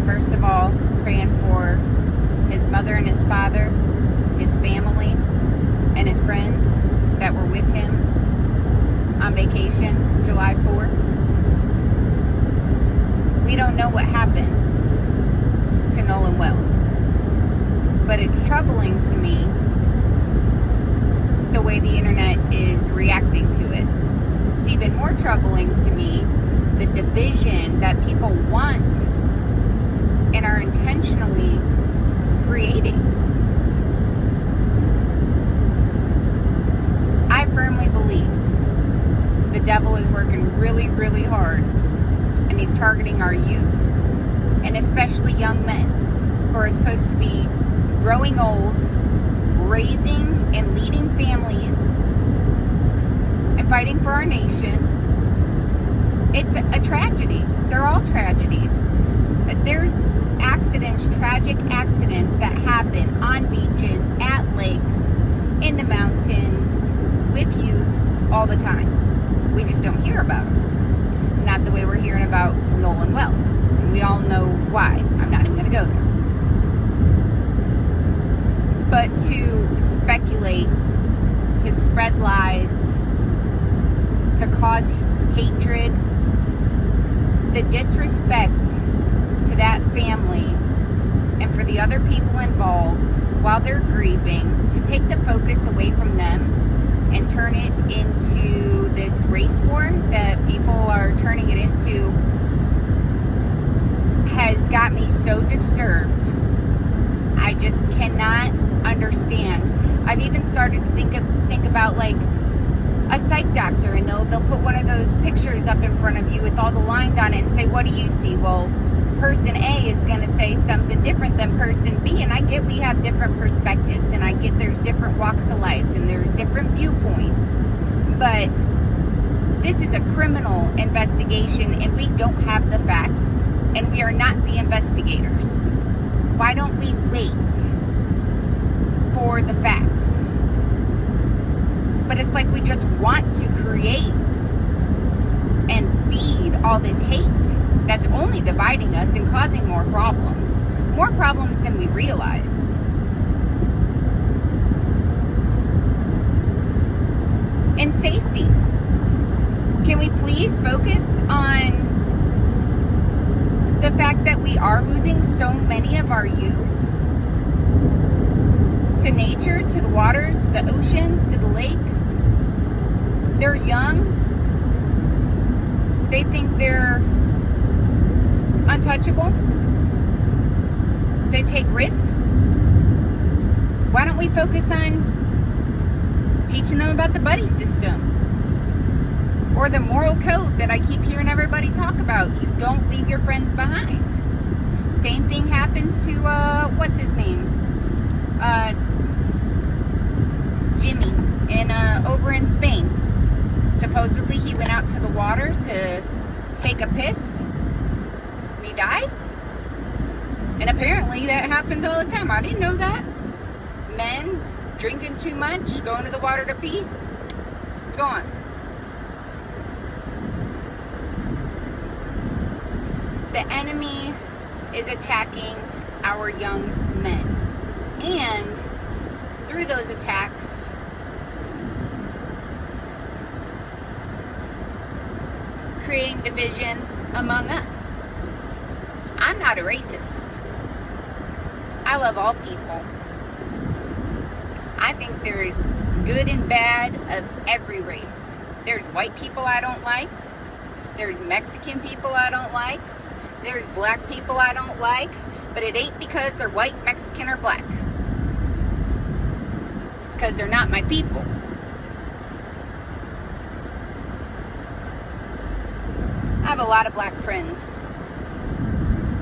first of all, praying for his mother and his father, his family, and his friends that were with him on vacation July 4th. We don't know what happened to Nolan Wells, but it's troubling to me the way the internet is reacting to it. It's even more troubling to me the division that people want and are intentionally creating. I firmly believe the devil is working really, really hard, and he's targeting our youth, and especially young men who are supposed to be growing old, raising and leading families, and fighting for our nation. It's a tragedy. They're all tragedies. There's accidents, tragic accidents that happen on beaches, at lakes, in the mountains, with youth all the time. We just don't hear about them. Not the way we're hearing about Nolan Wells. And we all know why. I'm not even going to go there. But to speculate, to spread lies, to cause hatred, the disrespect to that family and for the other people involved while they're grieving, to take the focus away from them and turn it into this race war that people are turning it into, has got me so disturbed. I just cannot understand. I've even started to think about like a psych doctor, and they'll put one of those pictures up in front of you with all the lines on it and say, what do you see? Well, person A is going to say something different than person B, and I get we have different perspectives, and I get there's different walks of lives and there's different viewpoints, but this is a criminal investigation and we don't have the facts, and we are not the investigators. Why don't we wait for the facts? But it's like we just want to create and feed all this hate that's only dividing us and causing more problems than we realize. And safety. Can we please focus on the fact that we are losing so many of our youth to nature, to the waters, the oceans, to the lakes? They're young. They think they're untouchable. They take risks. Why don't we focus on teaching them about the buddy system or the moral code that I keep hearing everybody talk about? You don't leave your friends behind. Same thing happened to what's his name? Jimmy over in Spain. Supposedly he went out to the water to take a piss. He died. And apparently that happens all the time. I didn't know that. Men drinking too much, going to the water to pee, gone. The enemy is attacking our young men. And through those attacks, creating division among us. I'm not a racist. I love all people. I think there's good and bad of every race. There's white people I don't like. There's Mexican people I don't like. There's black people I don't like. But it ain't because they're white, Mexican, or black. It's because they're not my people. I have a lot of black friends.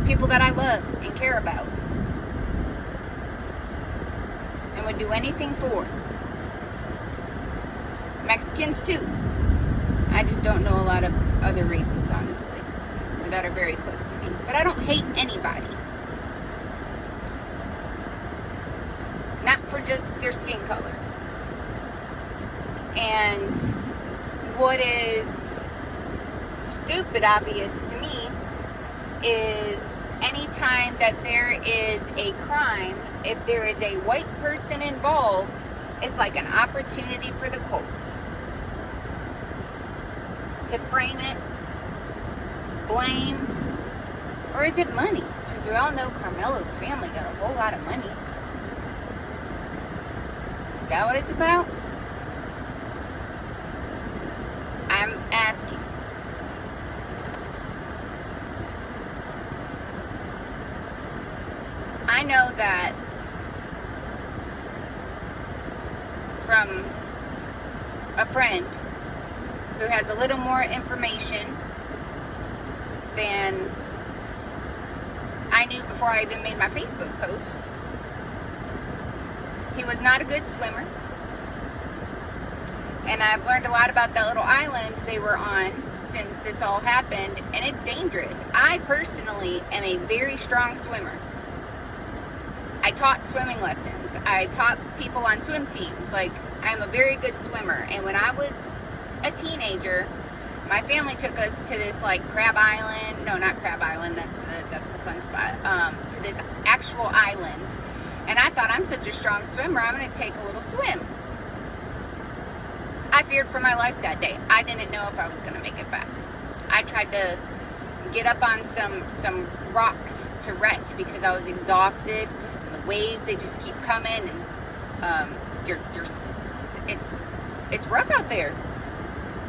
People that I love and care about. And would do anything for. Mexicans too. I just don't know a lot of other races, honestly, or that are very close to me. But I don't hate anybody. Not for just their skin color. And what is stupid obvious to me is anytime anytime that there is a crime, if there is a white person involved, it's like an opportunity for the cult to frame it, blame, or is it money? Because we all know Carmelo's family got a whole lot of money. Is that what it's about? I'm asking. I know that from a friend who has a little more information than I knew before I even made my Facebook post. He was not a good swimmer. And I've learned a lot about that little island they were on since this all happened, and it's dangerous. I personally am a very strong swimmer. I taught swimming lessons. I taught people on swim teams. Like, I'm a very good swimmer. And when I was a teenager, my family took us to this like Crab Island. No, not Crab Island. That's the fun spot. To this actual island. And I thought, I'm such a strong swimmer, I'm going to take a little swim. I feared for my life that day. I didn't know if I was going to make it back. I tried to get up on some rocks to rest because I was exhausted. The waves, they just keep coming, and it's rough out there.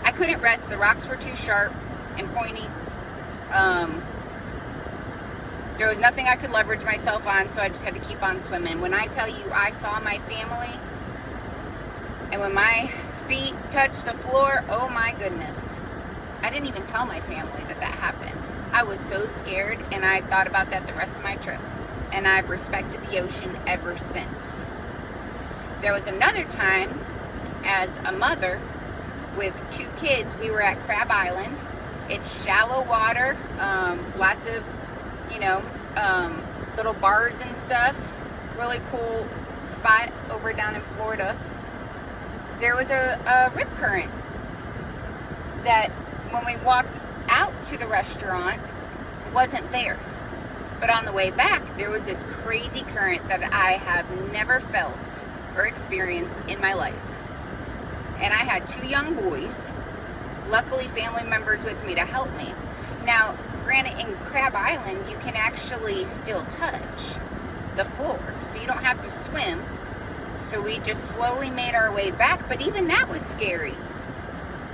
I couldn't rest. The rocks were too sharp and pointy. There was nothing I could leverage myself on, so I just had to keep on swimming. When I tell you I saw my family, and when my feet touched the floor, oh my goodness. I didn't even tell my family that happened. I was so scared, and I thought about that the rest of my trip. And I've respected the ocean ever since. There was another time, as a mother with 2 kids, we were at Crab Island. It's shallow water, lots of, little bars and stuff. Really cool spot over down in Florida. There was a rip current that when we walked out to the restaurant, wasn't there. But on the way back, there was this crazy current that I have never felt or experienced in my life. And I had 2 young boys, luckily family members with me to help me. Now, granted, in Crab Island, you can actually still touch the floor, so you don't have to swim. So we just slowly made our way back, but even that was scary.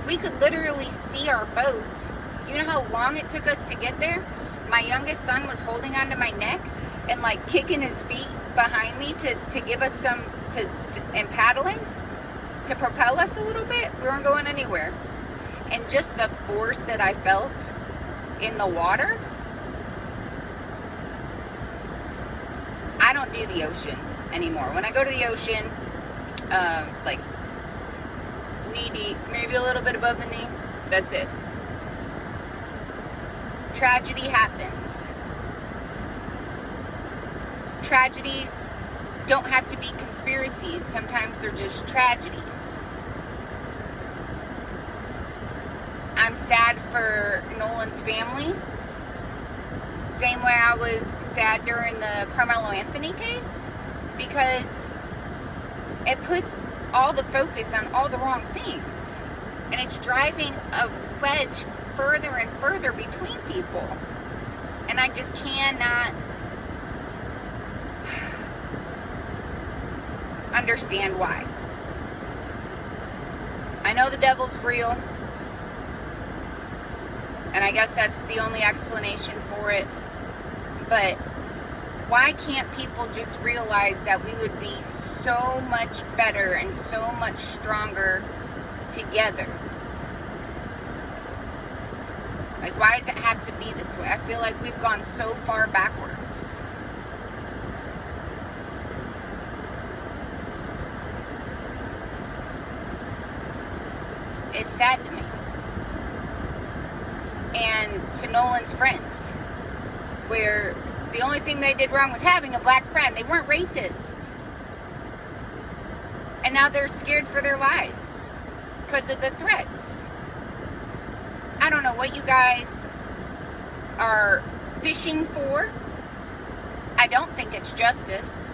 We could literally see our boat. You know how long it took us to get there? My youngest son was holding onto my neck and like kicking his feet behind me to give us some, and paddling to propel us a little bit. We weren't going anywhere. And just the force that I felt in the water. I don't do the ocean anymore. When I go to the ocean, like knee deep, maybe a little bit above the knee, that's it. Tragedy happens. Tragedies don't have to be conspiracies. Sometimes they're just tragedies. I'm sad for Nolan's family. Same way I was sad during the Carmelo Anthony case, because it puts all the focus on all the wrong things. And it's driving a wedge further and further between people. And I just cannot understand why. I know the devil's real, and I guess that's the only explanation for it. But why can't people just realize that we would be so much better and so much stronger together? Like, why does it have to be this way? I feel like we've gone so far backwards. It's sad to me. And to Nolan's friends, where the only thing they did wrong was having a black friend. They weren't racist. And now they're scared for their lives because of the threats. I don't know what you guys are fishing for, I don't think it's justice.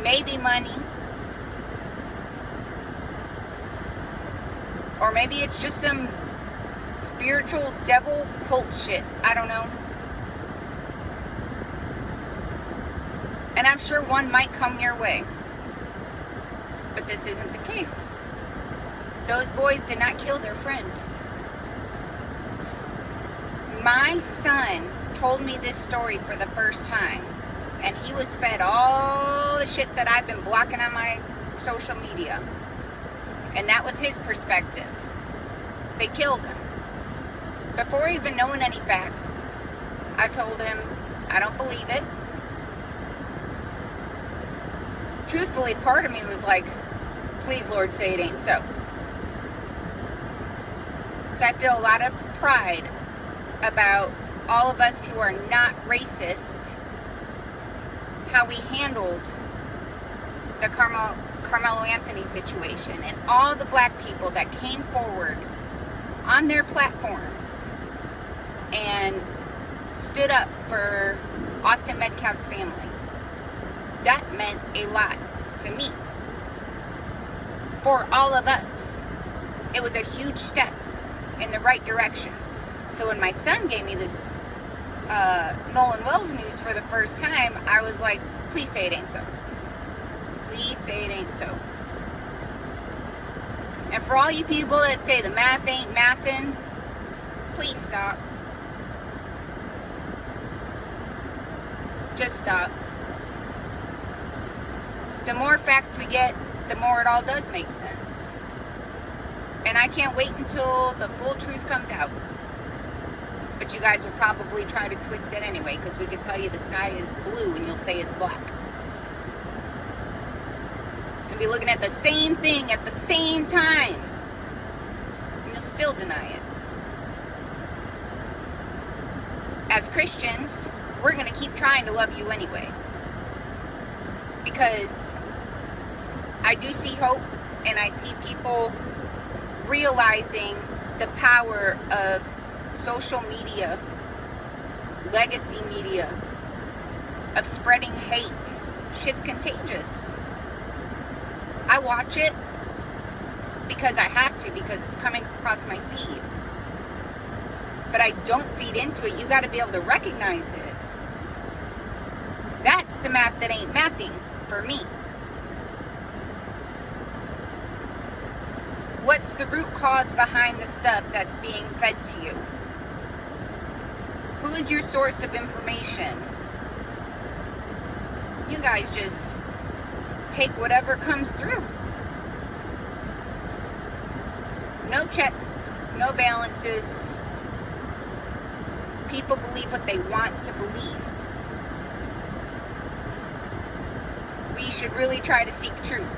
Maybe money. Or maybe it's just some spiritual devil cult shit. I don't know. And I'm sure one might come your way. But this isn't the case. Those boys did not kill their friend. My son told me this story for the first time. And he was fed all the shit that I've been blocking on my social media. And that was his perspective. They killed him. Before even knowing any facts, I told him, I don't believe it. Truthfully, part of me was like, please, Lord, say it ain't so. So I feel a lot of pride about all of us who are not racist, how we handled the Carmelo Anthony situation and all the black people that came forward on their platforms and stood up for Austin Metcalf's family. That meant a lot to me. For all of us, it was a huge step in the right direction. So when my son gave me this Nolan Wells news for the first time, I was like, please say it ain't so. Please say it ain't so. And for all you people that say the math ain't mathin', please stop. Just stop. The more facts we get, the more it all does make sense. And I can't wait until the full truth comes out. But you guys will probably try to twist it anyway, because we could tell you the sky is blue and you'll say it's black. And be looking at the same thing at the same time. And you'll still deny it. As Christians, we're going to keep trying to love you anyway. Because I do see hope, and I see people realizing the power of social media, legacy media, of spreading hate. Shit's contagious. I watch it because I have to, because it's coming across my feed. But I don't feed into it. You got to be able to recognize it. That's the math that ain't mathing for me. What's the root cause behind the stuff that's being fed to you? Who is your source of information? You guys just take whatever comes through. No checks, no balances. People believe what they want to believe. We should really try to seek truth.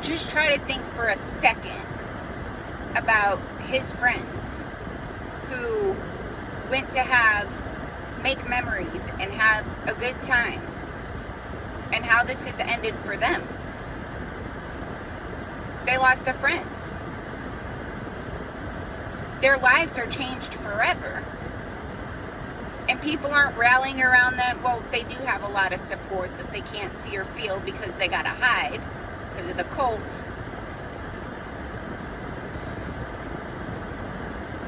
Just try to think for a second about his friends who went to make memories and have a good time, and how this has ended for them. They lost a friend. Their lives are changed forever. And people aren't rallying around them. Well, they do have a lot of support that they can't see or feel because they gotta hide because of the cult.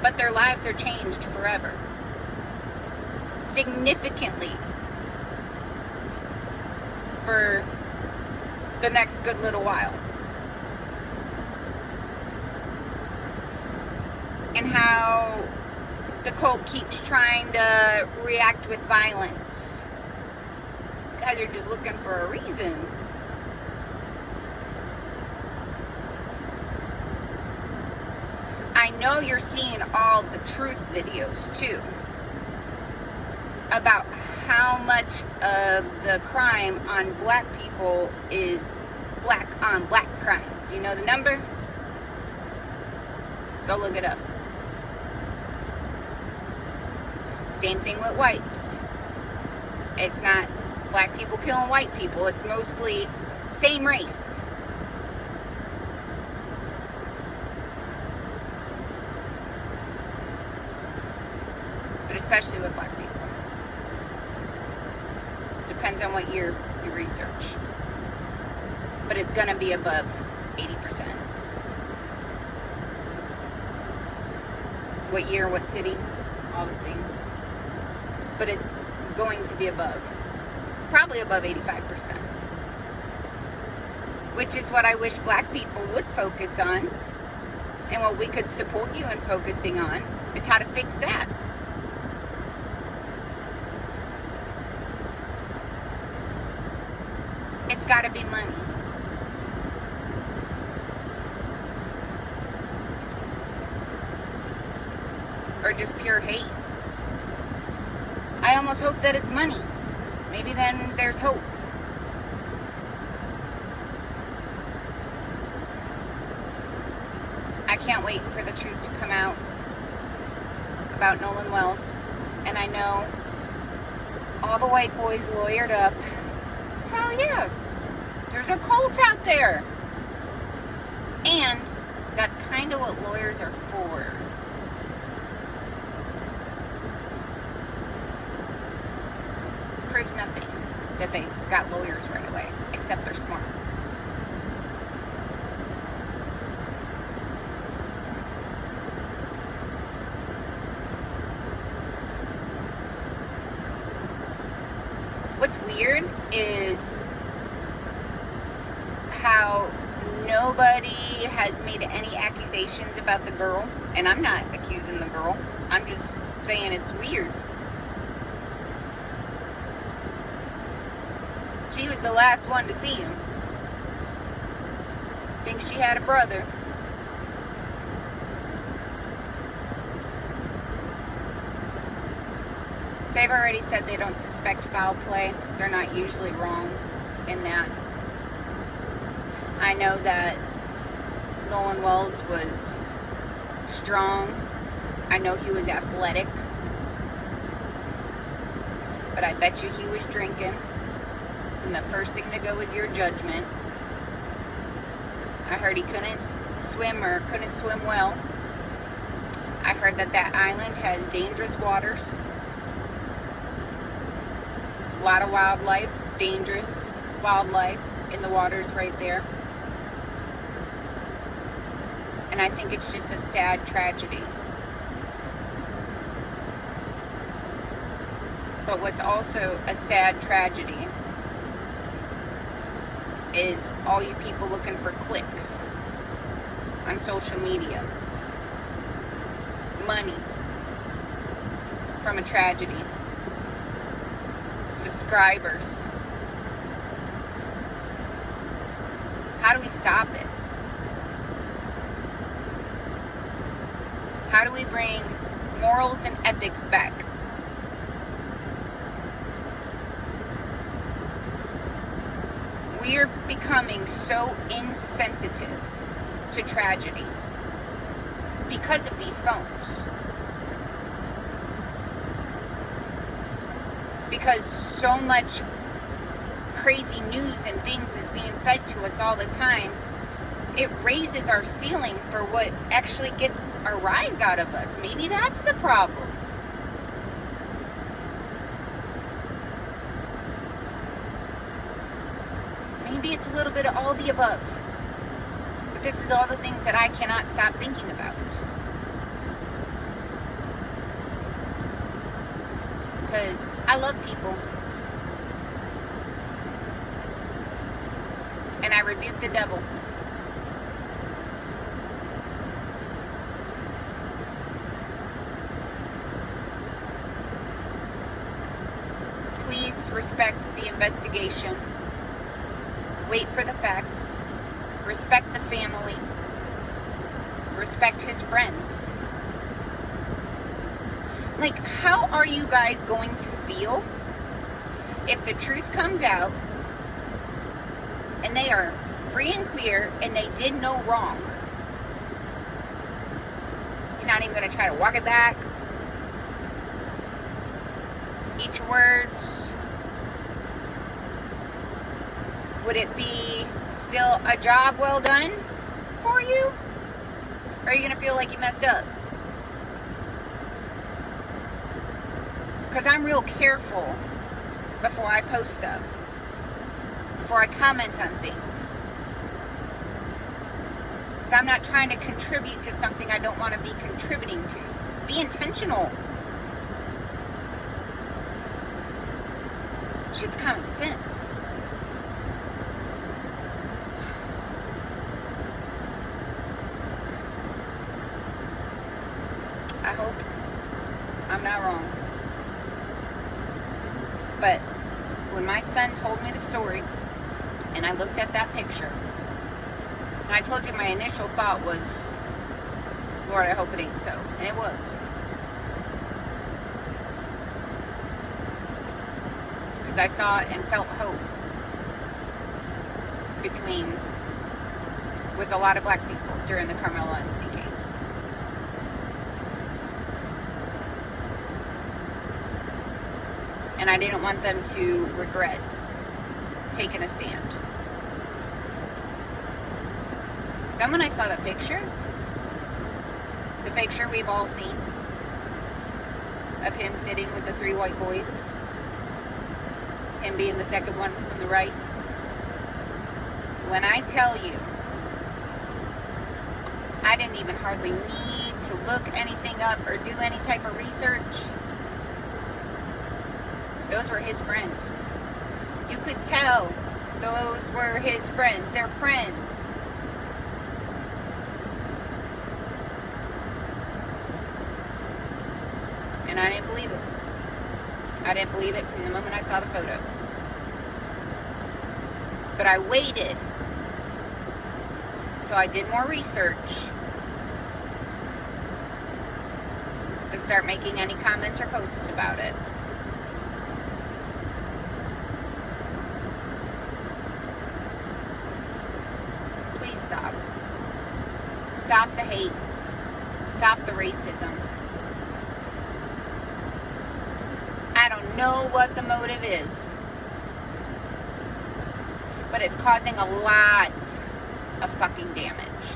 But their lives are changed forever. Significantly. For the next good little while. And how the cult keeps trying to react with violence. You guys are just looking for a reason. I know you're seeing all the truth videos too about how much of the crime on black people is black on black crime. Do you know the number? Go look it up. Same thing with whites. It's not black people killing white people. It's mostly same race. but especially with black people. Depends on what year you research. But it's going to be above 80%. What year, what city, all the things. But it's going to be above, probably above 85%. Which is what I wish black people would focus on. And what we could support you in focusing on is how to fix that. It's got to be money. Or just pure hate. I almost hope that it's money. Maybe then there's hope. I can't wait for the truth to come out about Nolan Wells. And I know all the white boys lawyered up. Hell yeah. There's a cult out there. And that's kind of what lawyers are for. Proves nothing that they got lawyers right away, except they're smart. What's weird is how nobody has made any accusations about the girl, and I'm not accusing the girl. I'm just saying it's weird. She was the last one to see him. Thinks she had a brother. They've already said they don't suspect foul play. They're not usually wrong in that. I know that Nolan Wells was strong. I know he was athletic. But I bet you he was drinking. And the first thing to go is your judgment. I heard he couldn't swim or couldn't swim well. I heard that that island has dangerous waters. A lot of wildlife, dangerous wildlife in the waters right there. And I think it's just a sad tragedy. But what's also a sad tragedy is all you people looking for clicks on social media. Money from a tragedy. Subscribers. How do we stop it? How do we bring morals and ethics back? We are becoming so insensitive to tragedy because of these phones. Because so much crazy news and things is being fed to us all the time, it raises our ceiling for what actually gets a rise out of us. Maybe that's the problem. Maybe it's a little bit of all the above. But this is all the things that I cannot stop thinking about. Because I love people. And I rebuke the devil. Please respect the investigation. Wait for the facts. Respect the family. Respect his friends. Like, how are you guys going to feel if the truth comes out and they are free and clear and they did no wrong? You're not even going to try to walk it back. Eat your words. Would it be still a job well done for you? Or are you going to feel like you messed up? Because I'm real careful before I post stuff, before I comment on things. Because I'm not trying to contribute to something I don't want to be contributing to. Be intentional. Shit's common sense. I hope I'm not wrong. But when my son told me the story and I looked at that picture, and I told you my initial thought was, Lord, I hope it ain't so. And it was. Because I saw it and felt hope with a lot of black people during the Carmelo Anthony case. And I didn't want them to regret taking a stand. Then when I saw the picture we've all seen of him sitting with the 3 white boys, him being the second one from the right, when I tell you, I didn't even hardly need to look anything up or do any type of research. Those were his friends. You could tell those were his friends. They're friends. And I didn't believe it. I didn't believe it from the moment I saw the photo. But I waited till I did more research to start making any comments or posts about it. Please stop. Stop the hate. Stop the racism. I don't know what the motive is, but it's causing a lot of fucking damage.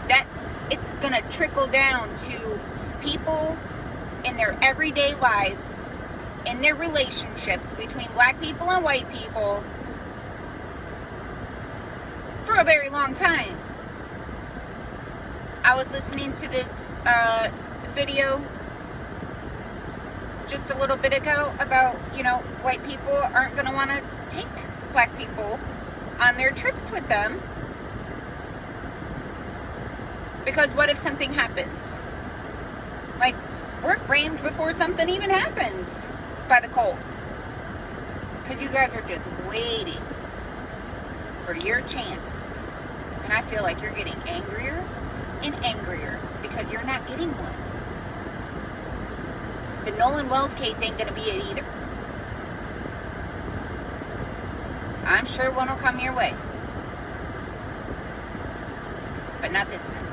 That it's gonna trickle down to people in their everyday lives, in their relationships between black people and white people for a very long time. I was listening to this video just a little bit ago about, white people aren't going to want to take black people on their trips with them. Because what if something happens? Like, we're framed before something even happens by the cult. Because you guys are just waiting for your chance. And I feel like you're getting angrier and angrier because you're not getting one. The Nolan Wells case ain't gonna be it either. I'm sure one will come your way. But not this time.